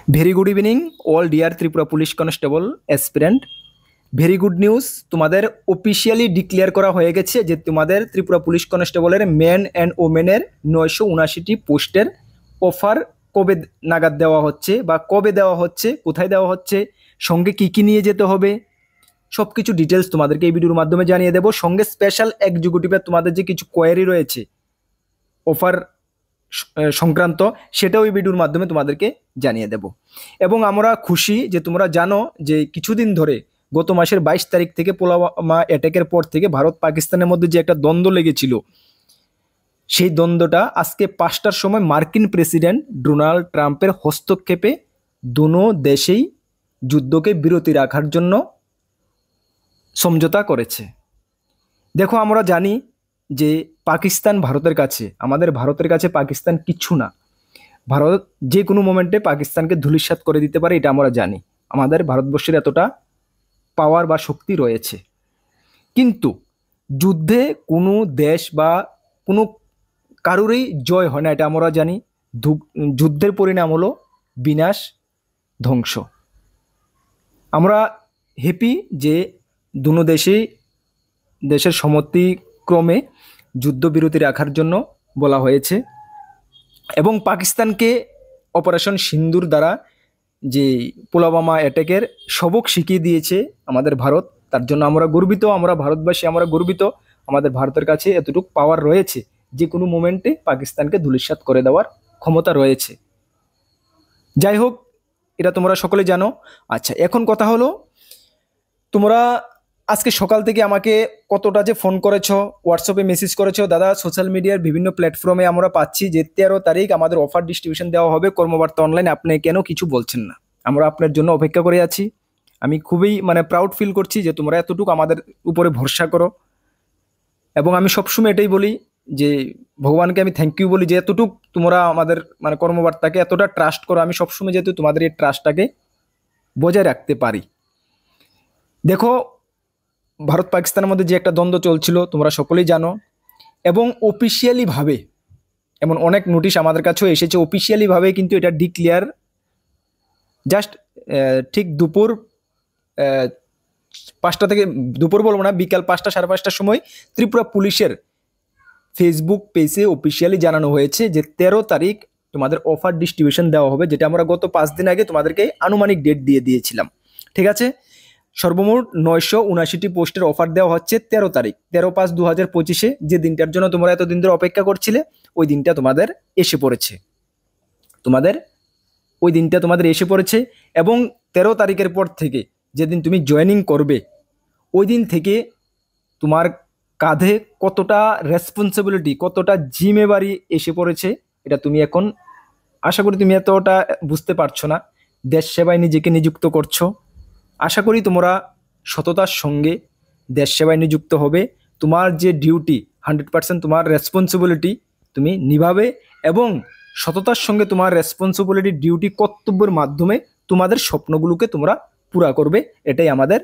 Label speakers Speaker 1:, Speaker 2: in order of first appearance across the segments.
Speaker 1: Very good evening all deer Tripura police constable aspirant. Very good news, তোমাদের officially declare করা হয়ে গেছে যে তোমাদের ত্রিপুরা পুলিশ কনস্টেবলের মেন অ্যান্ড ওমেনের 979টি পোস্টের অফার কবে নাগাদ দেওয়া হচ্ছে বা কবে দেওয়া হচ্ছে, কোথায় দেওয়া হচ্ছে, সঙ্গে কি কি নিয়ে যেতে হবে, সব কিছু ডিটেলস তোমাদেরকে এই ভিডিওর মাধ্যমে জানিয়ে দেবো। সঙ্গে স্পেশাল এক্সিকিউটিভের তোমাদের যে কিছু কোয়ারি রয়েছে অফার সংক্রান্ত, সেটাও এই ভিডিওর মাধ্যমে তোমাদেরকে জানিয়ে দেব। এবং আমরা খুশি যে তোমরা জানো যে কিছুদিন ধরে গত মাসের 22 তারিখ থেকে পুলওয়ামা অ্যাটাকের পর থেকে ভারত পাকিস্তানের মধ্যে যে একটা দ্বন্দ্ব লেগেছিল, সেই দ্বন্দ্বটা আজকে 5টার সময় মার্কিন প্রেসিডেন্ট ডোনাল্ড ট্রাম্পের হস্তক্ষেপে দুনো দেশেই যুদ্ধকে বিরতি রাখার জন্য সমঝোতা করেছে। দেখো, আমরা জানি যে পাকিস্তান ভারতের কাছে, আমাদের ভারতের কাছে পাকিস্তান কিচ্ছু না। ভারত যে কোনো মোমেন্টে পাকিস্তানকে ধূলিসাৎ করে দিতে পারে, এটা আমরা জানি। আমাদের ভারতবর্ষের এতটা পাওয়ার বা শক্তি রয়েছে। কিন্তু যুদ্ধে কোনো দেশ বা কোনো কারোরই জয় হয় না, এটা আমরা জানি। যুদ্ধের পরিণাম হলো বিনাশ, ধ্বংস। আমরা হ্যাপি যে দুনো দেশের সম্মতিক্রমে যুদ্ধবিরতি রাখার জন্য বলা হয়েছে এবং পাকিস্তানকে অপারেশন সিন্দুর দ্বারা যে পুলওয়ামা অ্যাটাকের সবক শিখিয়ে দিয়েছে আমাদের ভারত, তার জন্য আমরা গর্বিত। আমরা ভারতবাসী, আমরা গর্বিত। আমাদের ভারতের কাছে এতটুকু পাওয়ার রয়েছে, যে কোনো মোমেন্টে পাকিস্তানকে ধূলিসাৎ করে দেওয়ার ক্ষমতা রয়েছে। যাই হোক, এটা তোমরা সকলে জানো। আচ্ছা, এখন কথা হলো, তোমরা আজকে সকাল থেকে আমাকে কতটা যে ফোন করেছো, হোয়াটসঅ্যাপে মেসেজ করেছো, দাদা সোশ্যাল মিডিয়ার বিভিন্ন প্ল্যাটফর্মে আমরা পাচ্ছি যে 13 তারিখ আমাদের অফার ডিস্ট্রিবিউশন দেওয়া হবে কর্মবার্তা অনলাইন, আপনি কেন কিছু বলছেন না? আমরা আপনার জন্য অপেক্ষা করে আছি। আমি খুবই প্রাউড ফিল করছি যে তোমরা এতটুকু আমাদের উপরে ভরসা করো। এবং আমি সবসময় এটাই বলি যে ভগবানকে আমি থ্যাংক ইউ বলি যে এতটুকু তোমরা আমাদের কর্মবার্তাকে এতটা ট্রাস্ট করো। আমি সবসময় যেহেতু তোমাদের এই ট্রাস্টটাকে বজায় রাখতে পারি। দেখো, ভারত পাকিস্তানের মধ্যে যে একটা দ্বন্দ্ব চলছিল তোমরা সকলেই জানো, এবং অফিসিয়ালিভাবে এমন অনেক নোটিশ আমাদের কাছেও এসেছে। অফিসিয়ালিভাবে কিন্তু এটা ডিক্লেয়ার জাস্ট ঠিক দুপুর 5টা থেকে, দুপুর বলবো না, বিকাল 5টা সাড়ে 5টার সময় ত্রিপুরা পুলিশের ফেসবুক পেজে অফিসিয়ালি জানানো হয়েছে যে 13 তারিখ তোমাদের অফার ডিস্ট্রিবিউশন দেওয়া হবে, যেটা আমরা গত 5 দিন আগে তোমাদেরকে আনুমানিক ডেট দিয়ে দিয়েছিলাম। ঠিক আছে, সর্বমোট 979টি পোস্টের অফার দেওয়া হচ্ছে 13 তারিখ, 13/5/2025, যে দিনটার জন্য তোমরা এতদিন ধরে অপেক্ষা করছিলে। ওই দিনটা তোমাদের এসে পড়েছে, ওই দিনটা তোমাদের এসে পড়েছে। এবং 13 তারিখের পর থেকে যেদিন তুমি জয়েনিং করবে, ওই দিন থেকে তোমার কাঁধে কতটা রেসপন্সিবিলিটি, কতটা জিম্মেবারি এসে পড়েছে, এটা তুমি এখন আশা করি তুমি এতটা বুঝতে পারছো না। দেশ সেবায় নিজেকে নিযুক্ত করছো। আশা করি তোমরা সততার সঙ্গে দেশ সেবায় নিযুক্ত হবে। তোমার যে ডিউটি 100% তোমার রেসপন্সিবিলিটি তুমি নিভাবে এবং সততার সঙ্গে তোমার রেসপন্সিবিলিটি, ডিউটি, কর্তব্যের মাধ্যমে তোমাদের স্বপ্নগুলোকে তোমরা পুরা করবে, এটাই আমাদের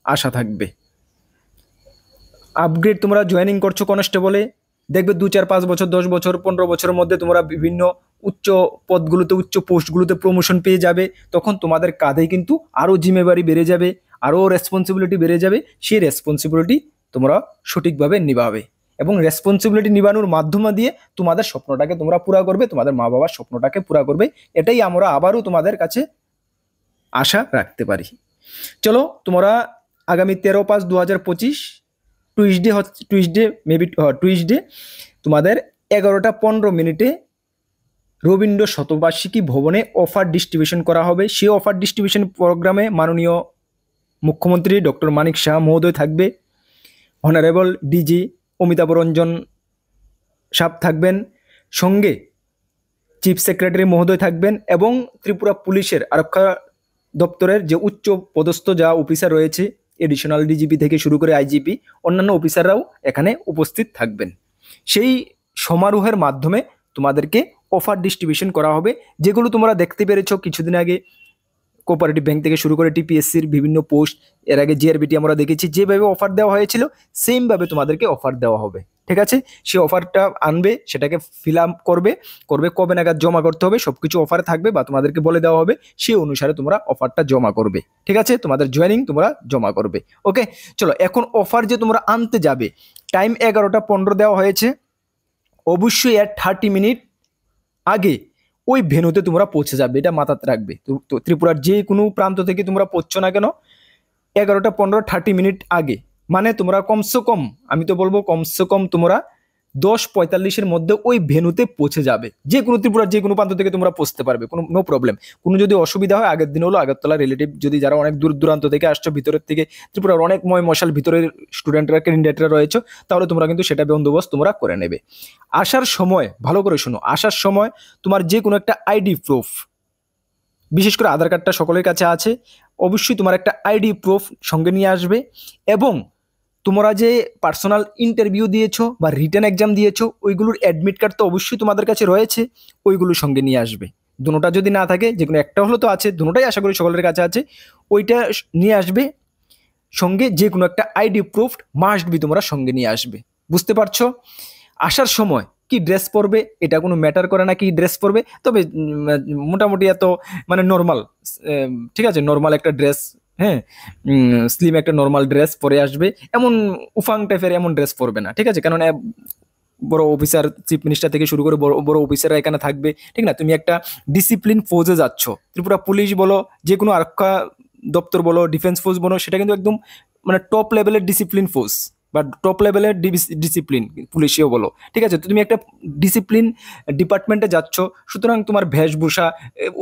Speaker 1: আশা থাকবে। আপগ্রেড তোমরা জয়েনিং করছো কনস্টেবলে, দেখবে 2, 4, 5 বছর, 10 বছর, 15 বছরের মধ্যে তোমরা বিভিন্ন উচ্চ পদগুলোতে, উচ্চ পোস্টগুলোতে প্রমোশন পেয়ে যাবে। তখন তোমাদের কাঁধে কিন্তু আরও জিম্মেবারি বেড়ে যাবে, আরও রেসপন্সিবিলিটি বেড়ে যাবে। সেই রেসপন্সিবিলিটি তোমরা সঠিকভাবে নিভাবে এবং রেসপন্সিবিলিটি নিভানোর মাধ্যমে দিয়ে তোমাদের স্বপ্নটাকে তোমরা পুরা করবে, তোমাদের মা বাবার স্বপ্নটাকে পুরা করবে। এটাই আমরা আবারও তোমাদের কাছে আশা রাখতে পারি। চলো, তোমরা আগামী 13/5/2025 টুইসডে তোমাদের 11টা 15 রবীন্দ্র শতবার্ষিকী ভবনে অফার ডিস্ট্রিবিউশন করা হবে। সেই অফার ডিস্ট্রিবিউশন প্রোগ্রামে মাননীয় মুখ্যমন্ত্রী ডক্টর মানিক শাহ মহোদয় থাকবে, অনারেবল ডিজি অমিতাভ রঞ্জন সাহেব থাকবেন, সঙ্গে চিফ সেক্রেটারি মহোদয় থাকবেন এবং ত্রিপুরা পুলিশের আরক্ষা দপ্তরের যে উচ্চ পদস্থ যা অফিসার রয়েছে, এডিশনাল ডিজিপি থেকে শুরু করে আইজিপি, অন্যান্য অফিসাররাও এখানে উপস্থিত থাকবেন। সেই সমারোহের মাধ্যমে তোমাদেরকে অফার ডিস্ট্রিবিউশন করা হবে, যেগুলো তোমরা দেখতে পেরেছো কিছুদিন আগে। কোঅপারেটিভ ব্যাংক থেকে শুরু করে টিপিএসসির বিভিন্ন পোস্ট, এর আগে জিআরবিটি আমরা দেখেছি, যেভাবে অফার দেওয়া হয়েছিল সেমভাবে তোমাদেরকে অফার দেওয়া হবে। ঠিক আছে? সে অফারটা আনবে, সেটাকে ফিল আপ করবে, কবে নাগাদ জমা করতে হবে সব কিছু অফারে থাকবে বা তোমাদেরকে বলে দেওয়া হবে, সেই অনুসারে তোমরা অফারটা জমা করবে। ঠিক আছে? তোমাদের জয়েনিং তোমরা জমা করবে। ওকে, চলো এখন অফার যে তোমরা আনতে যাবে, টাইম 11:15 দেওয়া হয়েছে। অবশ্যই 30 মিনিট আগে ওই ভেন্যুতে তোমরা পৌঁছে যাবে, এটা মাথাতে রাখবে। তো ত্রিপুরার যে কোনো প্রান্ত থেকে তোমরা পৌঁছছো না কেন, 11:15 30 মিনিট আগে, মানে তোমরা কমসে কম, আমি তো বলবো কমসে কম তোমরা 10:45-এর মধ্যে ওই ভেন্যুতে পৌঁছে যাবে। যে কোনো ত্রিপুরার যে কোনো প্রান্ত থেকে তোমরা পৌঁছতে পারবে, কোনো নো প্রবলেম। কোনো যদি অসুবিধা হয়, আগের দিন হলো আগরতলা রিলেটিভ যদি যারা অনেক দূর দূরান্ত থেকে আসছো, ভিতরের থেকে ত্রিপুরার অনেক মশাল ভিতরের স্টুডেন্টরা ক্যান্ডিডেটরা রয়েছে, তাহলে তোমরা কিন্তু সেটা বন্দোবস্ত তোমরা করে নেবে। আসার সময় ভালো করে শোনো, আসার সময় তোমার যে কোনো একটা আইডি প্রুফ, বিশেষ করে আধার কার্ডটা সকলের কাছে আছে, অবশ্যই তোমার একটা আইডি প্রুফ সঙ্গে নিয়ে আসবে। এবং তোমরা যে পার্সোনাল ইন্টারভিউ দিয়েছো বা রিটেন এক্সাম দিয়েছো, ওইগুলোর অ্যাডমিট কার্ড তো অবশ্যই তোমাদের কাছে রয়েছে, ওইগুলো সঙ্গে নিয়ে আসবে। দুটোটা যদি না থাকে, যে কোনো একটা হলো তো আছে, দুটোটাই আশা করি সকলের কাছে আছে, ওইটা নিয়ে আসবে সঙ্গে। যে কোনো একটা আইডি প্রুফ মাস্ট বি তোমরা সঙ্গে নিয়ে আসবে। বুঝতে পারছো? আসার সময় কি ড্রেস পরবে এটা কোনো ম্যাটার করে না, কি ড্রেস পরবে, তবে মোটামুটি এত মানে নর্মাল, ঠিক আছে, নর্মাল একটা ড্রেস, হ্যাঁ, স্লিম একটা নর্মাল ড্রেস পরে আসবে। এমন উফাং টাইপের এমন ড্রেস পরবে না, ঠিক আছে? কারণ বড় অফিসার, চিফ মিনিস্টার থেকে শুরু করে বড় বড় অফিসাররা এখানে থাকবে, ঠিক না? তুমি একটা ডিসিপ্লিন ফোর্সে যাচ্ছ, ত্রিপুরা পুলিশ বলো, যে কোনো আরক্ষা দপ্তর বলো, ডিফেন্স ফোর্স বলো, সেটা কিন্তু একদম মানে টপ লেভেলের ডিসিপ্লিন ফোর্স বা টপ লেভেলের ডিসিপ্লিন পুলিশিও বলো, ঠিক আছে? তো তুমি একটা ডিসিপ্লিন ডিপার্টমেন্টে যাচ্ছ, সুতরাং তোমার বেশভূষা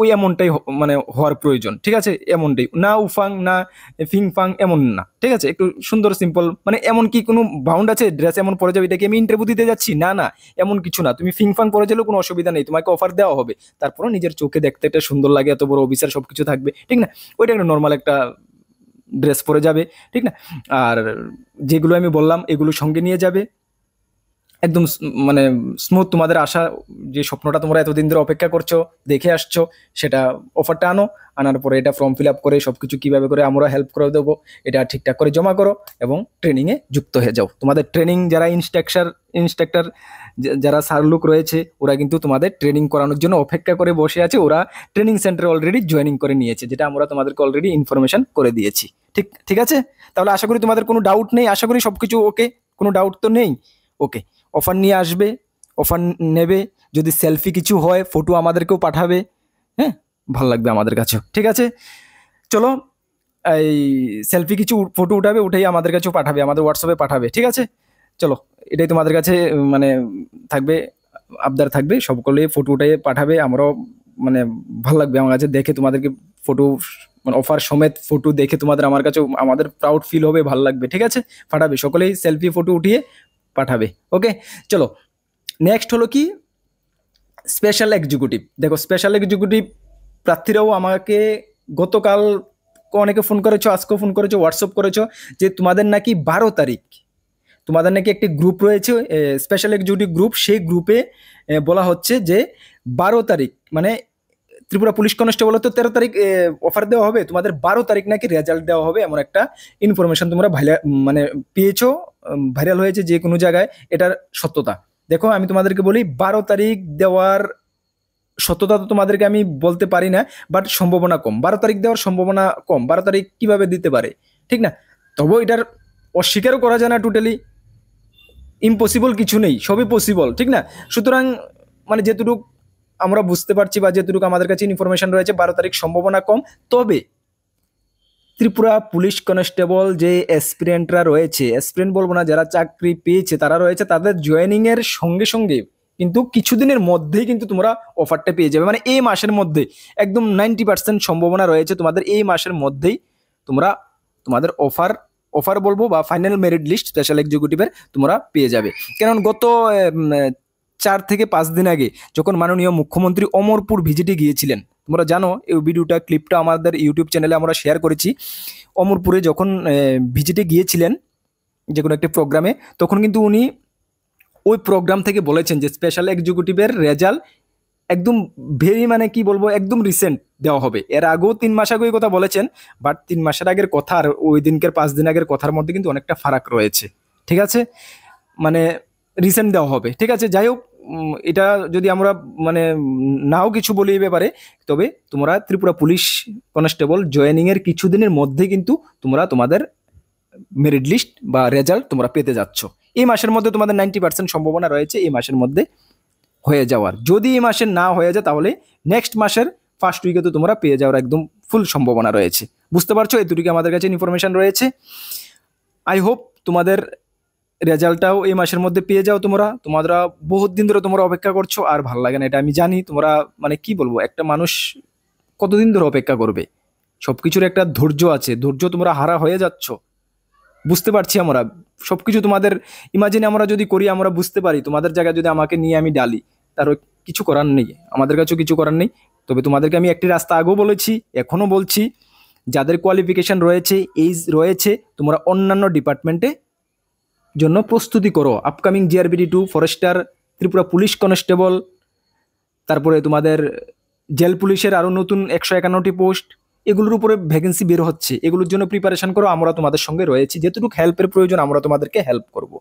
Speaker 1: ওই এমনটাই মানে হওয়ার প্রয়োজন, ঠিক আছে? এমনটাই না, উফাং না ফিং ফাং এমন না, ঠিক আছে? একটু সুন্দর সিম্পল, মানে এমন কি কোনো বাউন্ড আছে ড্রেস এমন পরে যাবে, এটাকে আমি ইন্টারভিউ দিতে যাচ্ছি, না না, এমন কিছু না। তুমি ফিং ফাং পরে গেলেও কোনো অসুবিধা নেই, তোমাকে অফার দেওয়া হবে, তারপরও নিজের চোখে দেখতে একটা সুন্দর লাগে, এত বড় অফিসার সবকিছু থাকবে, ঠিক না? ওইটা একটা নর্মাল একটা ড্রেস পরে যাবে, ঠিক না? আর যেগুলো আমি বললাম এগুলো সঙ্গে নিয়ে যাবে, একদম মানে স্মুথ তোমাদের আশা, যে স্বপ্নটা তোমরা এতদিন ধরে অপেক্ষা করছো, দেখে আসছো, সেটা অফারটা আনো। আনার পরে এটা ফর্ম ফিল আপ করে সবকিছু কিভাবে করে আমরা হেল্প করে দেবো, এটা ঠিকঠাক করে জমা করো এবং ট্রেনিংয়ে যুক্ত হয়ে যাও। তোমাদের ট্রেনিং যারা ইনস্ট্রাক্টর যারা স্যারলোক রয়েছে, ওরা কিন্তু তোমাদের ট্রেনিং করানোর জন্য অপেক্ষা করে বসে আছে। ওরা ট্রেনিং সেন্টারে অলরেডি জয়েনিং করে নিয়েছে, যেটা আমরা তোমাদেরকে অলরেডি ইনফরমেশন করে দিয়েছি। ঠিক ঠিক আছে? তাহলে আশা করি তোমাদের কোনো ডাউট নেই, আশা করি সবকিছু ওকে, কোনো ডাউট তো নেই। ওকে, অফার নিয়ে আসবে, অফার নেবে, যদি সেলফি কিছু হয় ফটো আমাদেরকেও পাঠাবে, হ্যাঁ, ভালো লাগবে আমাদের কাছেও, ঠিক আছে? চলো, এই সেলফি কিছু ফটো উঠাবে, উঠেই আমাদের কাছেও পাঠাবে, আমাদের হোয়াটসঅ্যাপে পাঠাবে, ঠিক আছে? চলো, এটাই তোমাদের কাছে মানে থাকবে, আবদার থাকবে, সকলে ফটো উঠে পাঠাবে। আমরাও মানে ভালো লাগবে আমার কাছে দেখে, তোমাদেরকে ফটো মানে অফার সমেত ফটো দেখে তোমাদের আমার কাছে আমাদের প্রাউড ফিল হবে, ভালো লাগবে, ঠিক আছে? পাঠাবে, সকলেই সেলফি ফটো উঠিয়ে পাঠাবে। ওকে, চলো, নেক্সট হলো কি স্পেশাল এক্সিকিউটিভ। দেখো, স্পেশাল এক্সিকিউটিভ প্রার্থীরাও আমাকে গতকাল অনেকে ফোন করেছো, আজকেও ফোন করেছো, হোয়াটসঅ্যাপ করেছো, যে তোমাদের নাকি 12 তারিখ তোমাদের নাকি একটি গ্রুপ রয়েছে, স্পেশাল এক্সিকিউটিভ গ্রুপ, সেই গ্রুপে বলা হচ্ছে যে 12 তারিখ মানে ত্রিপুরা পুলিশ কনস্টেবল তো 13 তারিখ অফার দেওয়া হবে, তোমাদের 12 তারিখ নাকি রেজাল্ট দেওয়া হবে, এমন একটা ইনফরমেশন তোমরা মানে পেয়েছো, ভাইরাল হয়েছে যে কোনো জায়গায়, এটার সত্যতা। দেখো, আমি তোমাদেরকে বলি, 12 তারিখ দেওয়ার সত্যতা তো তোমাদেরকে আমি বলতে পারি না, বাট সম্ভাবনা কম, 12 তারিখ দেওয়ার সম্ভাবনা কম। 12 তারিখ কিভাবে দিতে পারে, ঠিক না? তবু এটার অস্বীকারও করা যায় না, টোটালি ইম্পসিবল কিছু নেই, সবই পসিবল, ঠিক না? সুতরাং মানে যেটুকু আমরা বুঝতে পারছি বা যেটুকু আমাদের কাছে ইনফরমেশন রয়েছে, 12 তারিখ সম্ভাবনা কম। তবে ত্রিপুরা পুলিশ কনস্টেবল যে অ্যাসপিরেন্টরা রয়েছে, অ্যাসপিরেন্ট বলবো না, যারা চাকরি পেয়েছে তারা রয়েছে, তাদের জয়েনিংয়ের সঙ্গে সঙ্গে কিন্তু কিছুদিনের মধ্যেই কিন্তু তোমরা অফারটা পেয়ে যাবে, মানে এই মাসের মধ্যে একদম 90% সম্ভাবনা রয়েছে তোমাদের এই মাসের মধ্যেই তোমরা তোমাদের অফার বলবো বা ফাইনাল মেরিট লিস্ট স্পেশাল এক্সিকিউটিভের তোমরা পেয়ে যাবে। কারণ গত 4 থেকে 5 দিন আগে যখন মাননীয় মুখ্যমন্ত্রী অমরপুর ভিজিটে গিয়েছিলেন, তোমরা জানো, এই ভিডিওটা ক্লিপটা আমাদের ইউটিউব চ্যানেলে আমরা শেয়ার করেছি। অমরপুরে যখন ভিজিটে গিয়েছিলেন যে কোনো একটি প্রোগ্রামে, তখন কিন্তু উনি ওই প্রোগ্রাম থেকে বলেছেন যে স্পেশাল এক্সিকিউটিভের রেজাল্ট একদম ভেরি মানে কি বলবো, একদম রিসেন্ট দেওয়া হবে। এর আগেও 3 মাস আগে কথা বলেছেন, বাট 3 মাসের আগের কথা আর ওই দিনকের 5 দিন আগের কথার মধ্যে কিন্তু অনেকটা ফারাক রয়েছে, ঠিক আছে? মানে রিসেন্ট দেওয়া হবে, ঠিক আছে। যাই হোক, এটা যদি আমরা মানে নাও কিছু বলি এই ব্যাপারে, তবে তোমরা ত্রিপুরা পুলিশ কনস্টেবল জয়েনিং এর কিছুদিনের মধ্যে কিন্তু তোমরা তোমাদের মেরিট লিস্ট বা রেজাল্ট তোমরা পেতে যাচ্ছ। এই মাসের মধ্যে তোমাদের 90% সম্ভাবনা রয়েছে এই মাসের মধ্যে হয়ে যাওয়ার। যদি এই মাসে না হয়ে যায় তাহলে নেক্সট মাসের ফার্স্ট উইকে তো তোমরা পেয়ে যাওয়ার একদম ফুল সম্ভাবনা রয়েছে। বুঝতে পারছো, এতটুকু আমাদের কাছে ইনফরমেশন রয়েছে। আই হোপ তোমাদের রেজাল্টটাও এই মাসের মধ্যে পেয়ে যাও। তোমরা বহুত দিন ধরে তোমরা অপেক্ষা করছো, আর ভালো লাগে না এটা আমি জানি। তোমরা মানে কি বলবো, একটা মানুষ কতদিন ধরে অপেক্ষা করবে? সবকিছুর একটা ধৈর্য আছে, ধৈর্য তোমরা হারা হয়ে যাচ্ছ। বুঝতে পারছি আমরা সবকিছু তোমাদের ইমাজিনে আমরা যদি করি, আমরা বুঝতে পারি। তোমাদের জায়গায় যদি আমাকে নিয়ে আমি ডালি, তার কিছু করার নেই, আমাদের কাছেও কিছু করার নেই। তবে তোমাদেরকে আমি একটি রাস্তা আগেও বলেছি, এখনো বলছি, যাদের কোয়ালিফিকেশন রয়েছে, এইজ রয়েছে, তোমরা অন্যান্য ডিপার্টমেন্টে জন্য প্রস্তুতি করো। Upcoming GRBT 2, Forster, Tripura police constable, তারপরে তোমাদের জেল পুলিশের আরও নতুন 151টি পোস্ট, এগুলোর উপরে ভ্যাকেন্সি বের হচ্ছে। এগুলোর জন্য প্রিপারেশন করো, আমরা তোমাদের সঙ্গে রয়েছি। যেটুকু হেল্পের প্রয়োজন আমরা তোমাদেরকে হেল্প করব।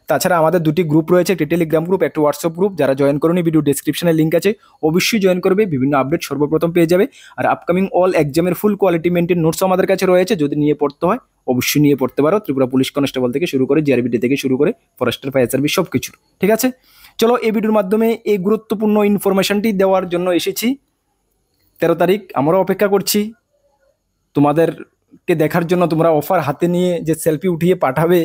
Speaker 1: তাছাড়া আমাদের দুটি গ্রুপ রয়েছে, একটি টেলিগ্রাম গ্রুপ, একটি হোয়াটসঅ্যাপ গ্রুপ। যারা জয়েন করোনি, ভিডিও ডেসক্রিপশনে লিঙ্ক আছে, অবশ্যই জয়েন করবে, বিভিন্ন আপডেট সর্বপ্রথম পেয়ে যাবে। আর আপকামিং অল এক্সামের ফুল কোয়ালিটি মেনটেন নোটস আমাদের কাছে রয়েছে, যদি নিয়ে পড়তে হয় অবশ্যই নিয়ে পড়তে পারো। ত্রিপুরা পুলিশ কনস্টেবল থেকে শুরু করে জিআরবিটি থেকে শুরু করে ফরেস্টার, ফায়ার সার্ভিস, সব কিছু। ঠিক আছে, চলো এই ভিডিওর মাধ্যমে এই গুরুত্বপূর্ণ ইনফরমেশনটি দেওয়ার জন্য এসেছি। 13 তারিখ আমরা অপেক্ষা করছি তোমাদেরকে দেখার জন্য। তোমরা অফার হাতে নিয়ে যে সেলফি উঠিয়ে পাঠাবে,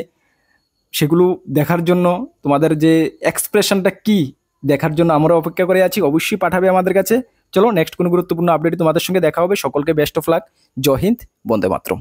Speaker 1: সেগুলো দেখার জন্য, তোমাদের যে এক্সপ্রেশনটা কি দেখার জন্য আমরা অপেক্ষা করে আছি। অবশ্যই পাঠাবে আমাদের কাছে। চলো নেক্সট কোনো গুরুত্বপূর্ণ আপডেট তোমাদের সঙ্গে দেখা হবে। সকলকে বেস্ট অফ লাক। জয় হিন্দ, বন্দে মাতরম।